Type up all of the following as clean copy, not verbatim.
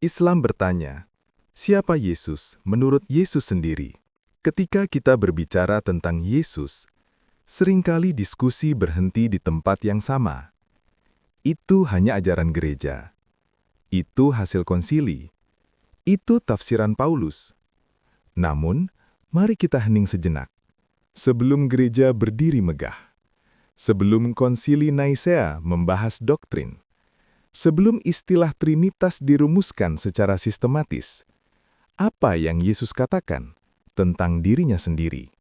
Islam bertanya, siapa Yesus menurut Yesus sendiri? Ketika kita berbicara tentang Yesus, seringkali diskusi berhenti di tempat yang sama. Itu hanya ajaran gereja. Itu hasil konsili. Itu tafsiran Paulus. Namun, mari kita hening sejenak. Sebelum gereja berdiri megah, sebelum konsili Naisea membahas doktrin, sebelum istilah Trinitas dirumuskan secara sistematis, apa yang Yesus katakan tentang dirinya sendiri?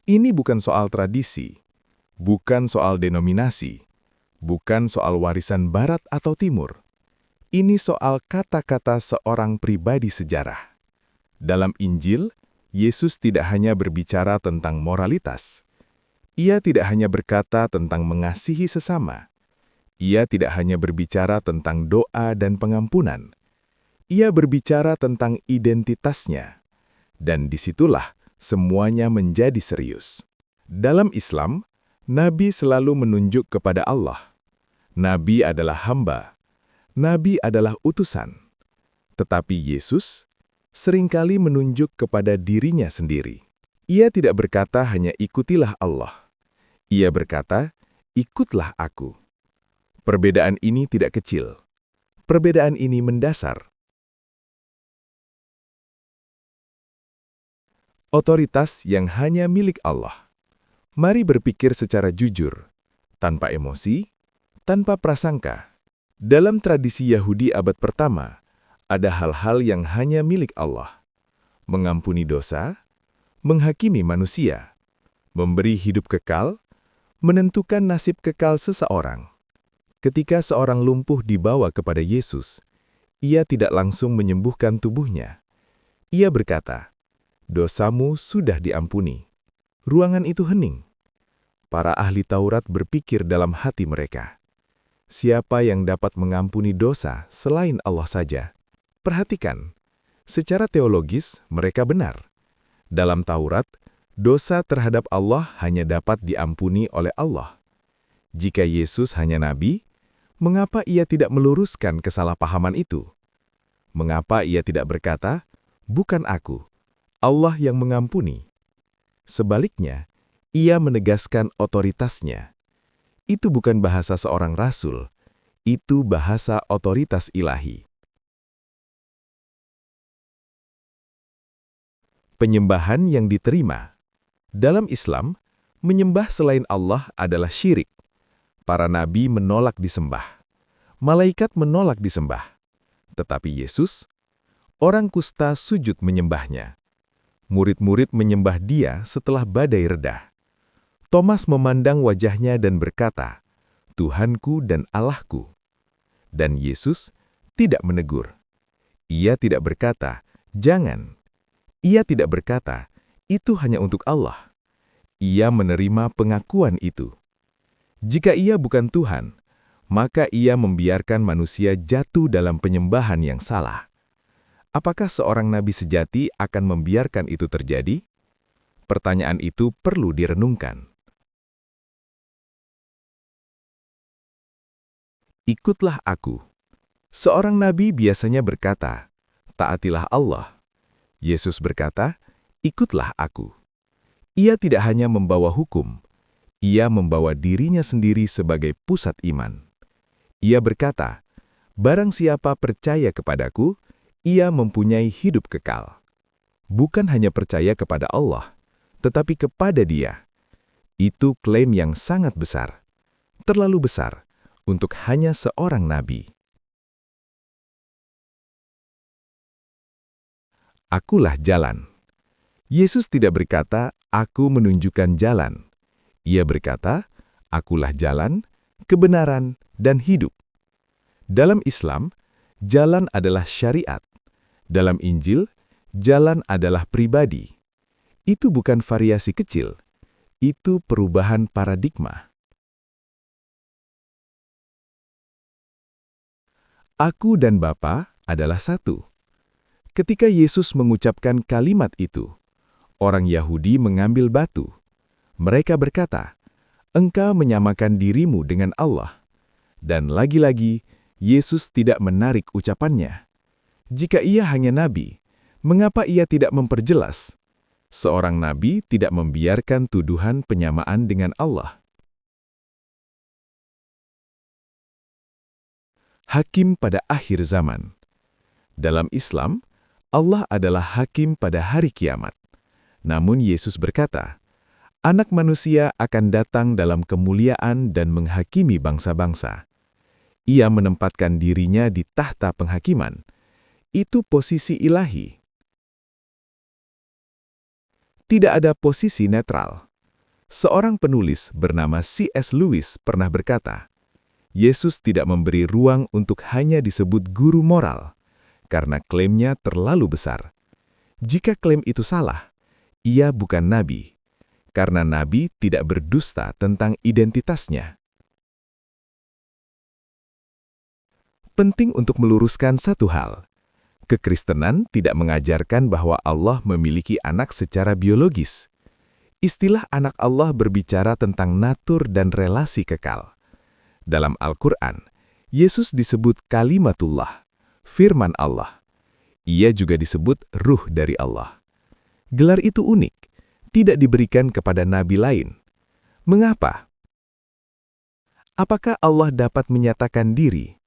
Ini bukan soal tradisi, bukan soal denominasi, bukan soal warisan Barat atau Timur. Ini soal kata-kata seorang pribadi sejarah. Dalam Injil, Yesus tidak hanya berbicara tentang moralitas. Ia tidak hanya berkata tentang mengasihi sesama. Ia tidak hanya berbicara tentang doa dan pengampunan. Ia berbicara tentang identitasnya. Dan disitulah semuanya menjadi serius. Dalam Islam, Nabi selalu menunjuk kepada Allah. Nabi adalah hamba. Nabi adalah utusan. Tetapi Yesus seringkali menunjuk kepada dirinya sendiri. Ia tidak berkata hanya ikutilah Allah. Ia berkata, ikutlah aku. Perbedaan ini tidak kecil. Perbedaan ini mendasar. Otoritas yang hanya milik Allah. Mari berpikir secara jujur, tanpa emosi, tanpa prasangka. Dalam tradisi Yahudi abad pertama, ada hal-hal yang hanya milik Allah. Mengampuni dosa, menghakimi manusia, memberi hidup kekal, menentukan nasib kekal seseorang. Ketika seorang lumpuh dibawa kepada Yesus, ia tidak langsung menyembuhkan tubuhnya. Ia berkata, dosamu sudah diampuni. Ruangan itu hening. Para ahli Taurat berpikir dalam hati mereka, siapa yang dapat mengampuni dosa selain Allah saja? Perhatikan, secara teologis mereka benar. Dalam Taurat, dosa terhadap Allah hanya dapat diampuni oleh Allah. Jika Yesus hanya nabi, mengapa ia tidak meluruskan kesalahpahaman itu? Mengapa ia tidak berkata, bukan aku, Allah yang mengampuni? Sebaliknya, ia menegaskan otoritasnya. Itu bukan bahasa seorang rasul, itu bahasa otoritas ilahi. Penyembahan yang diterima. Dalam Islam, menyembah selain Allah adalah syirik. Para nabi menolak disembah. Malaikat menolak disembah. Tetapi Yesus, orang kusta sujud menyembahnya. Murid-murid menyembah dia setelah badai reda. Thomas memandang wajahnya dan berkata, Tuhanku dan Allahku. Dan Yesus tidak menegur. Ia tidak berkata, jangan. Ia tidak berkata, itu hanya untuk Allah. Ia menerima pengakuan itu. Jika ia bukan Tuhan, maka ia membiarkan manusia jatuh dalam penyembahan yang salah. Apakah seorang nabi sejati akan membiarkan itu terjadi? Pertanyaan itu perlu direnungkan. Ikutlah aku. Seorang nabi biasanya berkata, taatilah Allah. Yesus berkata, ikutlah aku. Ia tidak hanya membawa hukum, ia membawa dirinya sendiri sebagai pusat iman. Ia berkata, barang siapa percaya kepadaku, ia mempunyai hidup kekal. Bukan hanya percaya kepada Allah, tetapi kepada Dia. Itu klaim yang sangat besar, terlalu besar untuk hanya seorang nabi. Akulah jalan. Yesus tidak berkata, aku menunjukkan jalan. Ia berkata, akulah jalan, kebenaran, dan hidup. Dalam Islam, jalan adalah syariat. Dalam Injil, jalan adalah pribadi. Itu bukan variasi kecil. Itu perubahan paradigma. Aku dan Bapa adalah satu. Ketika Yesus mengucapkan kalimat itu, orang Yahudi mengambil batu. Mereka berkata, engkau menyamakan dirimu dengan Allah. Dan lagi-lagi, Yesus tidak menarik ucapannya. Jika ia hanya nabi, mengapa ia tidak memperjelas? Seorang nabi tidak membiarkan tuduhan penyamaan dengan Allah. Hakim pada akhir zaman. Dalam Islam, Allah adalah hakim pada hari kiamat. Namun Yesus berkata, Anak manusia akan datang dalam kemuliaan dan menghakimi bangsa-bangsa. Ia menempatkan dirinya di tahta penghakiman. Itu posisi ilahi. Tidak ada posisi netral. Seorang penulis bernama C.S. Lewis pernah berkata, Yesus tidak memberi ruang untuk hanya disebut guru moral, karena klaimnya terlalu besar. Jika klaim itu salah, ia bukan nabi, karena nabi tidak berdusta tentang identitasnya. Penting untuk meluruskan satu hal. Kekristenan tidak mengajarkan bahwa Allah memiliki anak secara biologis. Istilah anak Allah berbicara tentang natur dan relasi kekal. Dalam Al-Quran, Yesus disebut kalimatullah, firman Allah. Ia juga disebut ruh dari Allah. Gelar itu unik, tidak diberikan kepada nabi lain. Mengapa? Apakah Allah dapat menyatakan diri?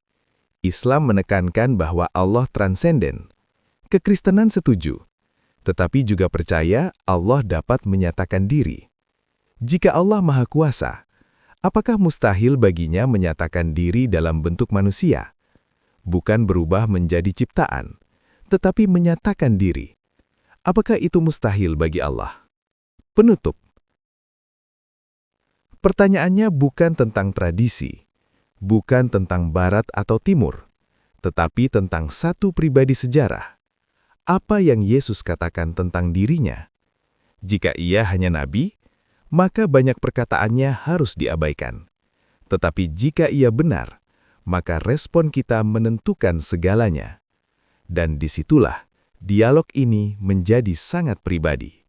Islam menekankan bahwa Allah transenden. Kekristenan setuju, tetapi juga percaya Allah dapat menyatakan diri. Jika Allah Maha Kuasa, apakah mustahil baginya menyatakan diri dalam bentuk manusia? Bukan berubah menjadi ciptaan, tetapi menyatakan diri. Apakah itu mustahil bagi Allah? Penutup. Pertanyaannya bukan tentang tradisi, bukan tentang barat atau timur, tetapi tentang satu pribadi sejarah. Apa yang Yesus katakan tentang dirinya? Jika ia hanya nabi, maka banyak perkataannya harus diabaikan. Tetapi jika ia benar, maka respon kita menentukan segalanya. Dan disitulah dialog ini menjadi sangat pribadi.